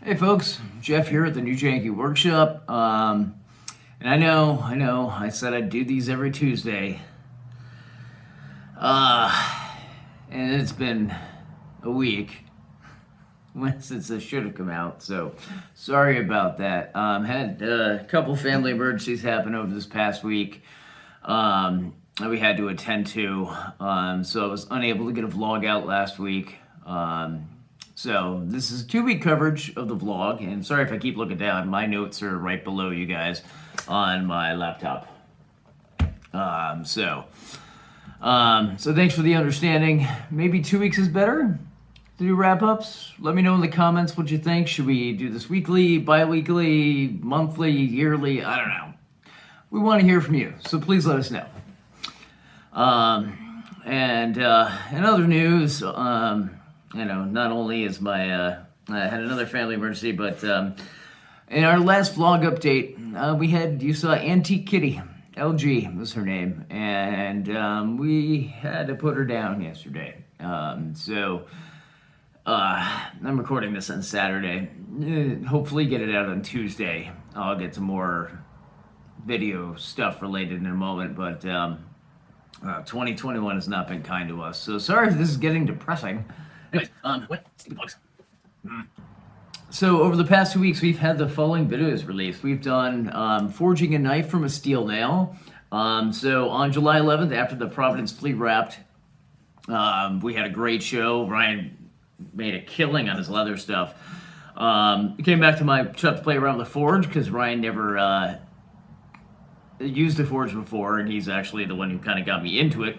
Hey folks, Geoff here at the new Janky workshop. And I know, I said I'd do these every Tuesday. And it's been a week since this should have come out, so sorry about that. Had a couple family emergencies happen over this past week that we had to attend to, so I was unable to get a vlog out last week. So this is a 2-week coverage of the vlog, and sorry if I keep looking down. My notes are right below you guys on my laptop. So thanks for the understanding. Maybe 2 weeks is better to do wrap-ups. Let me know in the comments what you think. Should we do this weekly, bi-weekly, monthly, yearly? I don't know. We want to hear from you, so please let us know. And in other news, not only is I had another family emergency, but in our last vlog update, you saw Antique Kitty, LG was her name, and we had to put her down yesterday. So I'm recording this on Saturday. Hopefully get it out on Tuesday. I'll get some more video stuff related in a moment, but 2021 has not been kind to us. So sorry if this is getting depressing. Anyways, what? Stupid bugs. So over the past 2 weeks, we've had the following videos released. We've done forging a knife from a steel nail. So on July 11th, after the Providence Fleet wrapped, we had a great show. Ryan made a killing on his leather stuff. Came back to my shop to play around with the forge because Ryan never used a forge before, and he's actually the one who kind of got me into it.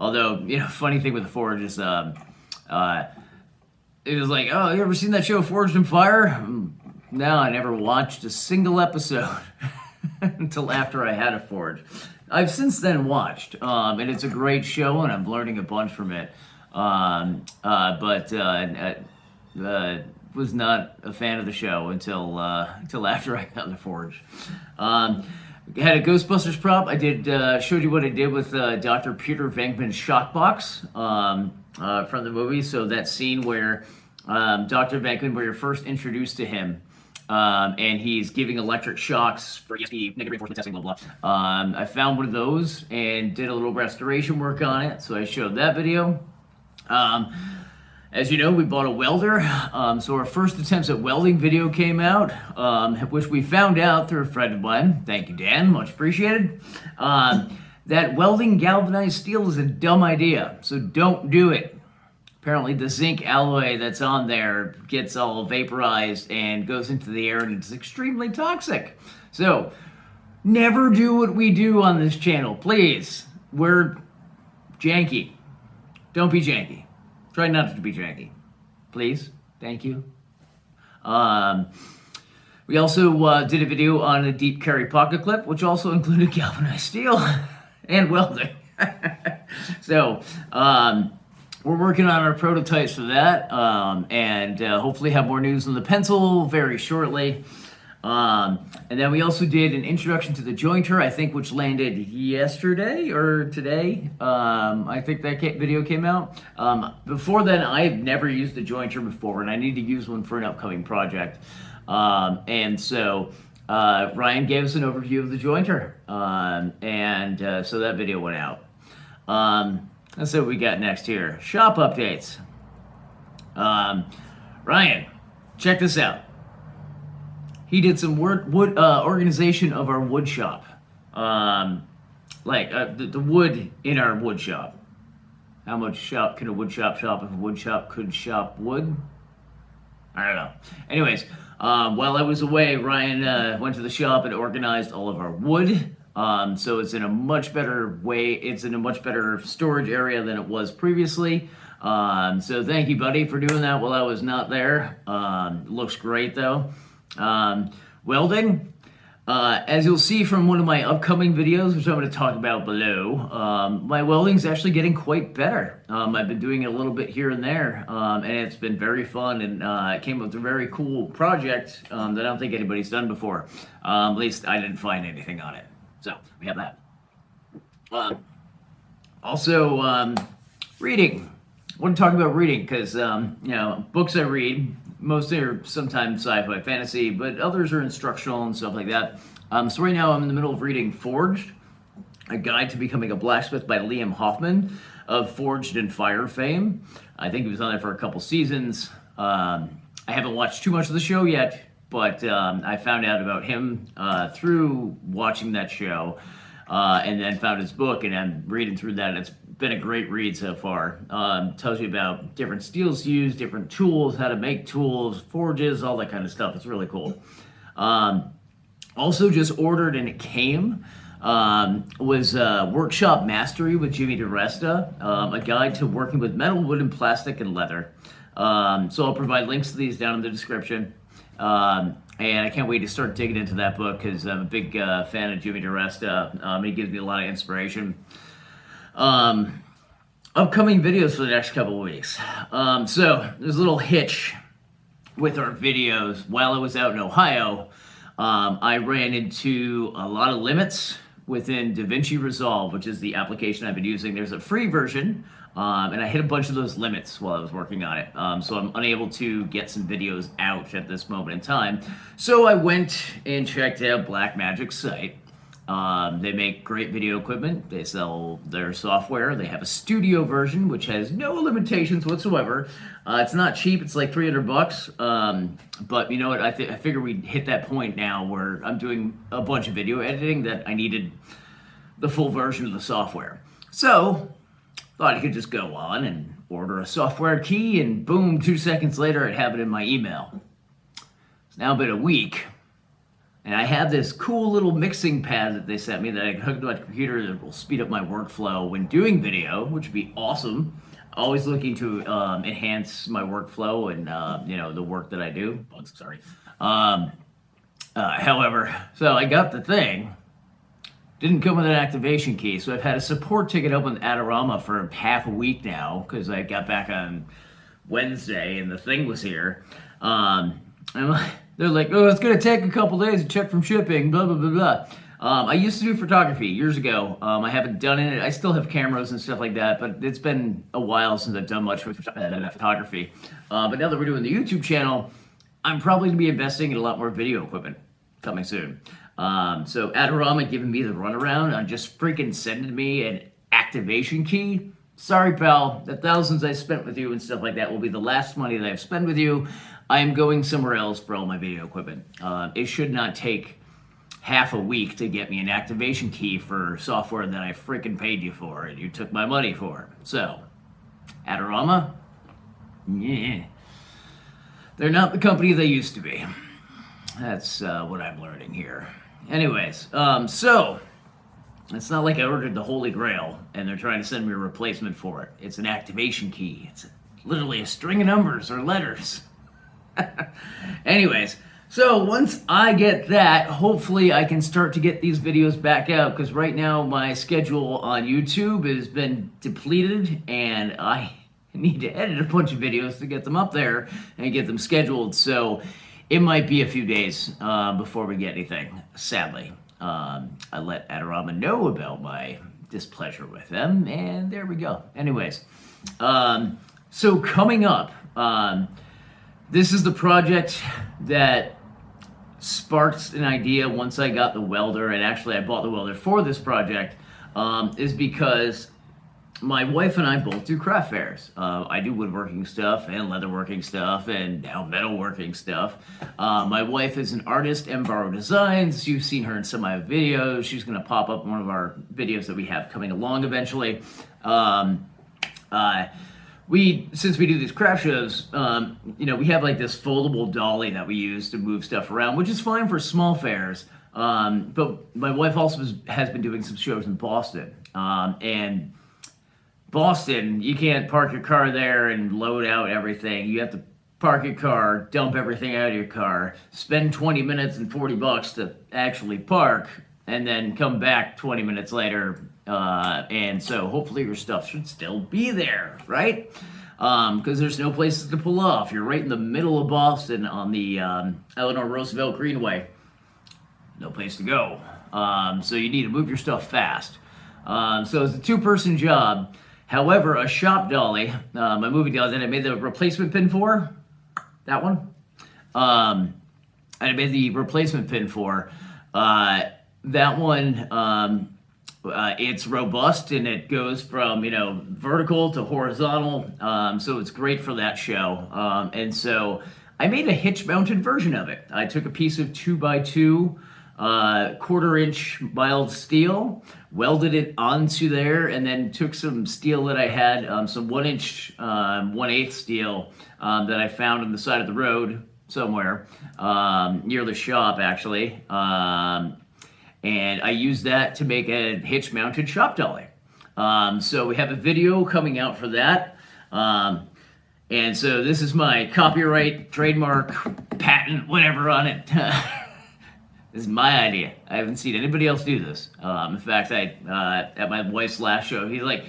Although, funny thing with the forge is, it was like, oh, you ever seen that show Forged in Fire? No, I never watched a single episode until after I had a forge. I've since then watched, and it's a great show, and I'm learning a bunch from it. But was not a fan of the show until after I got the forge. Had a Ghostbusters prop. I showed you what I did with Dr. Peter Venkman's shockbox from the movie. So that scene where Dr. Venkman, where you're first introduced to him, and he's giving electric shocks for ESP, negative reinforcement testing, blah, blah. I found one of those and did a little restoration work on it. So I showed that video. As you know, we bought a welder, so our first attempts at welding video came out, which we found out through a friend of mine. Thank you, Dan, much appreciated. That welding galvanized steel is a dumb idea, so don't do it. Apparently the zinc alloy that's on there gets all vaporized and goes into the air, and it's extremely toxic. So never do what we do on this channel, please. We're janky. Don't be janky. Try not to be janky. Please. Thank you. We also did a video on a deep carry pocket clip, which also included galvanized steel and welding. So we're working on our prototypes for that, and hopefully have more news on the pencil very shortly. And then we also did an introduction to the jointer, I think, which landed yesterday or today. I think that video came out. Before then, I had never used a jointer before, and I need to use one for an upcoming project. And so Ryan gave us an overview of the jointer, and so that video went out. Let's see what we got next here. Shop updates. Ryan, check this out. He did some wood organization of our wood shop, the wood in our wood shop. How much shop can a wood shop shop if a wood shop could shop wood? I don't know. Anyways, while I was away, Ryan went to the shop and organized all of our wood. So it's in a much better way. It's in a much better storage area than it was previously. So thank you, buddy, for doing that while I was not there. Looks great, though. Welding, as you'll see from one of my upcoming videos, which I'm going to talk about below, my welding's actually getting quite better. I've been doing it a little bit here and there, and it's been very fun, and it came up with a very cool project that I don't think anybody's done before. At least I didn't find anything on it. So we have that. Also, reading. I want to talk about reading because, books I read, mostly are sometimes sci-fi fantasy, but others are instructional and stuff like that. So right now I'm in the middle of reading Forged, a guide to becoming a blacksmith by Liam Hoffman of Forged and Fire fame. I think he was on there for a couple seasons. I haven't watched too much of the show yet, but I found out about him through watching that show. And then found his book, and I'm reading through that, and it's been a great read so far. Tells you about different steels used, different tools, how to make tools, forges, all that kind of stuff. It's really cool. Also just ordered, and it came, was Workshop Mastery with Jimmy DiResta, a guide to working with metal, wood, and plastic, and leather. So I'll provide links to these down in the description. And I can't wait to start digging into that book because I'm a big fan of Jimmy DiResta. He gives me a lot of inspiration. Upcoming videos for the next couple of weeks. So there's a little hitch with our videos. While I was out in Ohio, I ran into a lot of limits within DaVinci Resolve, which is the application I've been using. There's a free version, and I hit a bunch of those limits while I was working on it. So I'm unable to get some videos out at this moment in time. So I went and checked out BlackMagic's site. They make great video equipment. They sell their software. They have a studio version, which has no limitations whatsoever. It's not cheap. It's like $300. But you know what? I figure we hit that point now where I'm doing a bunch of video editing that I needed the full version of the software. So thought I could just go on and order a software key, and boom, 2 seconds later, I'd have it in my email. It's now been a week. And I have this cool little mixing pad that they sent me that I can hook to my computer that will speed up my workflow when doing video, which would be awesome. Always looking to enhance my workflow and the work that I do. Bugs, sorry. However, so I got the thing. Didn't come with an activation key, so I've had a support ticket open with Adorama for half a week now because I got back on Wednesday and the thing was here. They're like, oh, it's going to take a couple days to check from shipping, blah, blah, blah, blah. I used to do photography years ago. I haven't done it. I still have cameras and stuff like that, but it's been a while since I've done much with photography. But now that we're doing the YouTube channel, I'm probably going to be investing in a lot more video equipment coming soon. So Adorama giving me the runaround on just freaking sending me an activation key. Sorry, pal. The thousands I spent with you and stuff like that will be the last money that I've spent with you. I am going somewhere else for all my video equipment. It should not take half a week to get me an activation key for software that I freaking paid you for and you took my money for. So, Adorama? Yeah. They're not the company they used to be. That's what I'm learning here. Anyways, so it's not like I ordered the Holy Grail and they're trying to send me a replacement for it. It's an activation key. It's literally a string of numbers or letters. Anyways, so once I get that, hopefully I can start to get these videos back out because right now my schedule on YouTube has been depleted and I need to edit a bunch of videos to get them up there and get them scheduled. So it might be a few days before we get anything, sadly. I let Adorama know about my displeasure with them, and there we go. Anyways, so coming up, this is the project that sparked an idea once I got the welder, and actually I bought the welder for this project, is because my wife and I both do craft fairs. I do woodworking stuff and leatherworking stuff and now metalworking stuff. My wife is an artist, Mbaro Designs. You've seen her in some of my videos. She's going to pop up in one of our videos that we have coming along eventually. Since we do these craft shows, we have like this foldable dolly that we use to move stuff around, which is fine for small fairs. But my wife also has been doing some shows in Boston. And Boston, you can't park your car there and load out everything. You have to park your car, dump everything out of your car, spend 20 minutes and $40 to actually park, and then come back 20 minutes later. And so hopefully your stuff should still be there, right? Because there's no places to pull off. You're right in the middle of Boston on the Eleanor Roosevelt Greenway. No place to go. So you need to move your stuff fast. So it's a 2-person job. However, a shop dolly, my movie dolly that I made the replacement pin for, that one, I made the replacement pin for, that one, it's robust and it goes from, vertical to horizontal. So it's great for that show. And so I made a hitch mounted version of it. I took a piece of 2x2, 1/4-inch mild steel, welded it onto there, and then took some steel that I had, some 1-inch, 1/8 steel, that I found on the side of the road somewhere, near the shop actually. And I used that to make a hitch-mounted shop dolly. So we have a video coming out for that. And so this is my copyright, trademark, patent, whatever on it. This is my idea. I haven't seen anybody else do this. In fact, at my wife's last show, he's like,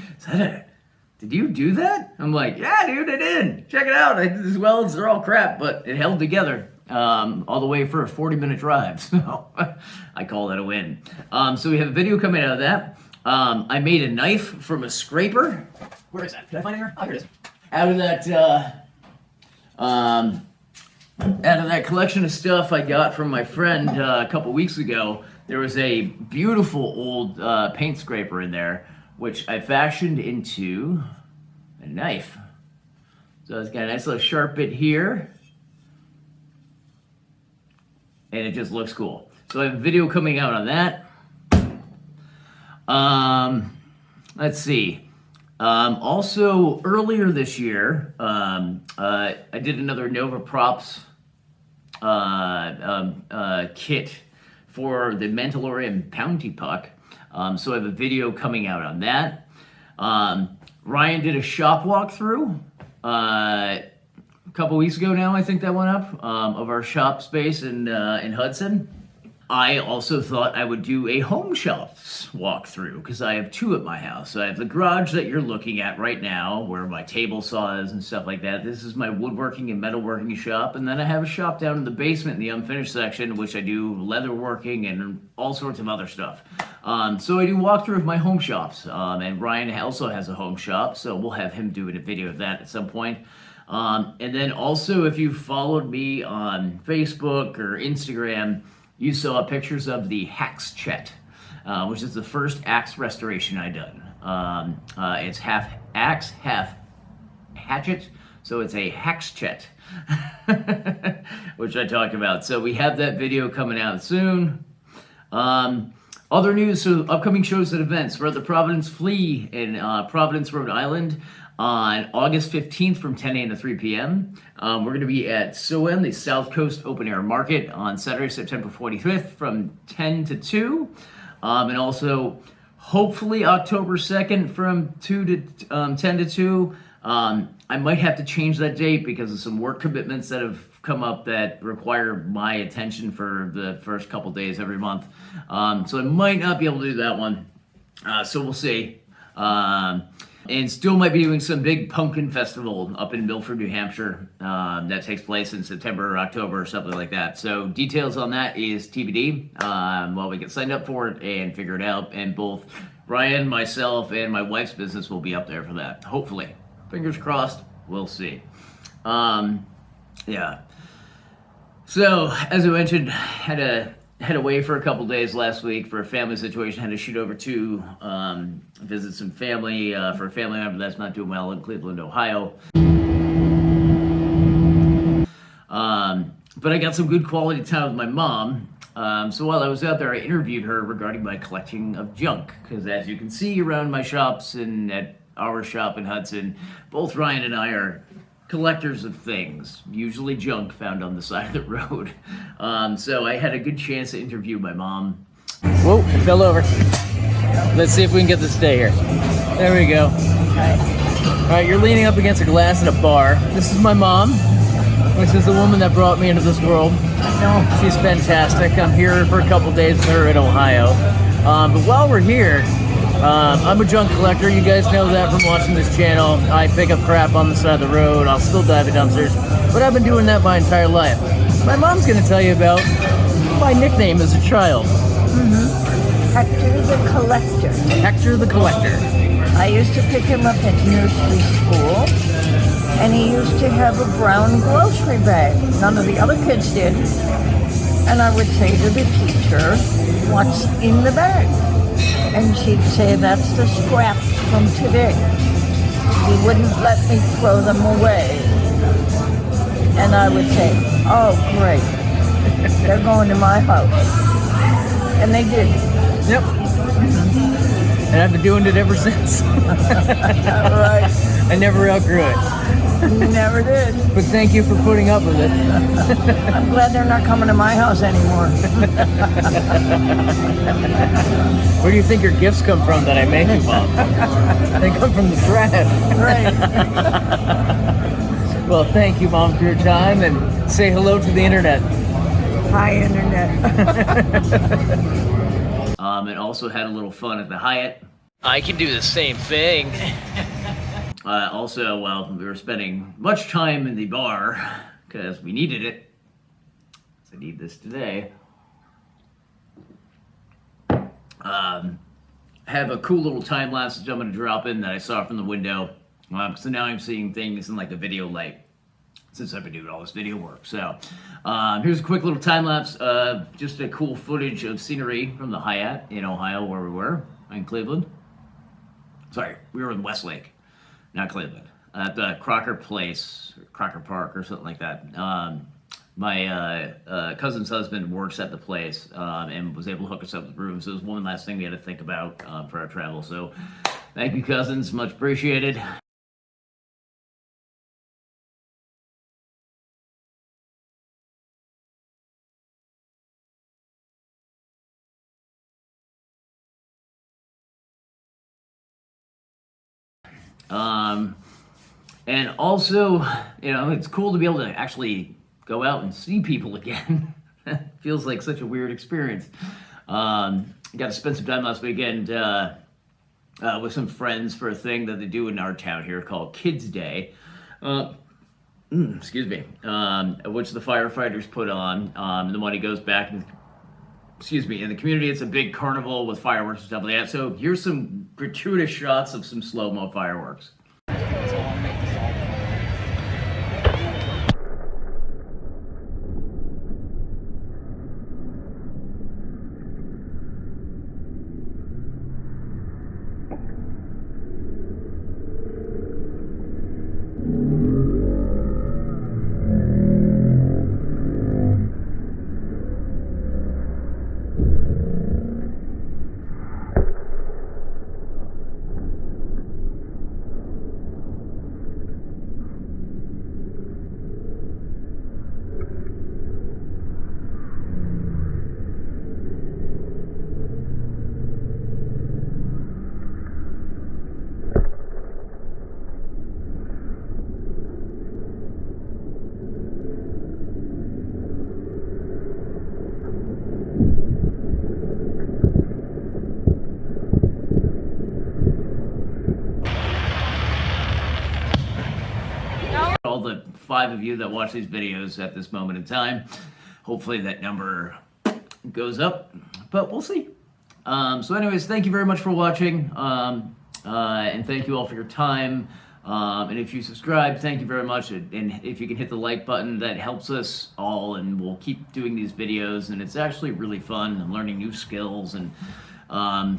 did you do that? I'm like, yeah, dude, I did. Check it out. These welds are all crap, but it held together. All the way for a 40-minute drive. So I call that a win. So we have a video coming out of that. I made a knife from a scraper. Where is that? Did I find it here? Oh, here it is. Out of that collection of stuff I got from my friend a couple weeks ago, there was a beautiful old paint scraper in there, which I fashioned into a knife. So it's got a nice little sharp bit here. And it just looks cool. So I have a video coming out on that. Let's see. Also, earlier this year, I did another Nova Props kit for the Mandalorian bounty puck. So I have a video coming out on that. Ryan did a shop walkthrough. A couple weeks ago now, I think that went up, of our shop space in Hudson. I also thought I would do a home shops walkthrough because I have 2 at my house. So I have the garage that you're looking at right now where my table saw is and stuff like that. This is my woodworking and metalworking shop. And then I have a shop down in the basement in the unfinished section, which I do leatherworking and all sorts of other stuff. So I do walkthrough of my home shops. And Ryan also has a home shop, so we'll have him doing a video of that at some point. And then also, if you followed me on Facebook or Instagram, you saw pictures of the Haxechet, which is the first axe restoration I done. It's half axe, half hatchet, so it's a Haxechet, which I talked about. So we have that video coming out soon. Other news, so upcoming shows and events. We're at the Providence Flea in Providence, Rhode Island on August 15th from 10 a.m. to 3 p.m. We're going to be at SOEM, the South Coast Open Air Market, on Saturday, September 25th from 10 to 2. And also, hopefully, October 2nd from 10 to 2. I might have to change that date because of some work commitments that have come up that require my attention for the first couple days every month. So I might not be able to do that one. So we'll see. And still might be doing some big pumpkin festival up in Milford, New Hampshire. That takes place in September or October or something like that. So details on that is TBD while we get signed up for it and figure it out. And both Ryan, myself, and my wife's business will be up there for that. Hopefully. Fingers crossed. We'll see. Yeah. So, as I mentioned, had away for a couple days last week for a family situation. Had to shoot over to visit some family for a family member that's not doing well in Cleveland, Ohio. But I got some good quality time with my mom. So while I was out there, I interviewed her regarding my collecting of junk. Because as you can see around my shops and at our shop in Hudson, both Ryan and I are collectors of things, usually junk found on the side of the road. So I had a good chance to interview my mom. Whoa, it fell over. Let's see if we can get this to stay here. There we go. Okay. All right, you're leaning up against a glass at a bar. This is my mom, which is the woman that brought me into this world. No. She's fantastic. I'm here for a couple days with her in Ohio. But while we're here, I'm a junk collector. You guys know that from watching this channel. I pick up crap on the side of the road. I'll still dive in dumpsters. But I've been doing that my entire life. My mom's going to tell you about my nickname as a child. Hector the Collector. Hector the Collector. I used to pick him up at nursery school, and he used to have a brown grocery bag. None of the other kids did. And I would say to the teacher, "What's in the bag?" And she'd say, "That's the scraps from today." He wouldn't let me throw them away. And I would say, "Oh, great. They're going to my house." And they did. Yep. And I've been doing it ever since. Right. I never outgrew it. Never did. But thank you for putting up with it. I'm glad they're not coming to my house anymore. Where do you think your gifts come from that I make you, Mom? They come from the trash. Right. Well, thank you, Mom, for your time, and say hello to the internet. Hi, internet. And also had a little fun at the Hyatt. I can do the same thing. Also, well, we were spending much time in the bar because we needed it. I need this today. Have a cool little time lapse that I'm going to drop in that I saw from the window. So now I'm seeing things in like a video light since I've been doing all this video work. So here's a quick little time lapse of just a cool footage of scenery from the Hyatt in Ohio where we were in Cleveland. Sorry, we were in Westlake. Not Cleveland, at the Crocker Place, or Crocker Park, or something like that. My cousin's husband works at the place and was able to hook us up with rooms. So it was one last thing we had to think about for our travel. So thank you, cousins. Much appreciated. And also, you know, it's cool to be able to actually go out and see people again. Feels like such a weird experience. Got to spend some time last weekend with some friends for a thing that they do in our town here called Kids Day. Excuse me. Which the firefighters put on. The money goes back in the community. It's a big carnival with fireworks and stuff like that. So here's some gratuitous shots of some slow-mo fireworks. All the 5 of you that watch these videos at this moment in time, hopefully that number goes up, but we'll see. So anyways, thank you very much for watching, and thank you all for your time. And if you subscribe, thank you very much. And if you can hit the like button, that helps us all, and we'll keep doing these videos. And it's actually really fun. I'm learning new skills, and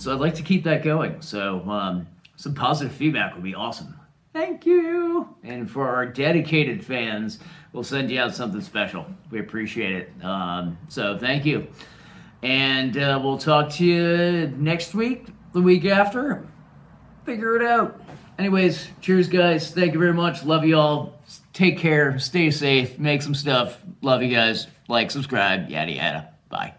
so I'd like to keep that going. So some positive feedback would be awesome. Thank you. And for our dedicated fans, we'll send you out something special. We appreciate it. So thank you. And we'll talk to you next week, the week after. Figure it out. Anyways, cheers, guys. Thank you very much. Love you all. Take care. Stay safe. Make some stuff. Love you guys. Like, subscribe, yada, yada. Bye.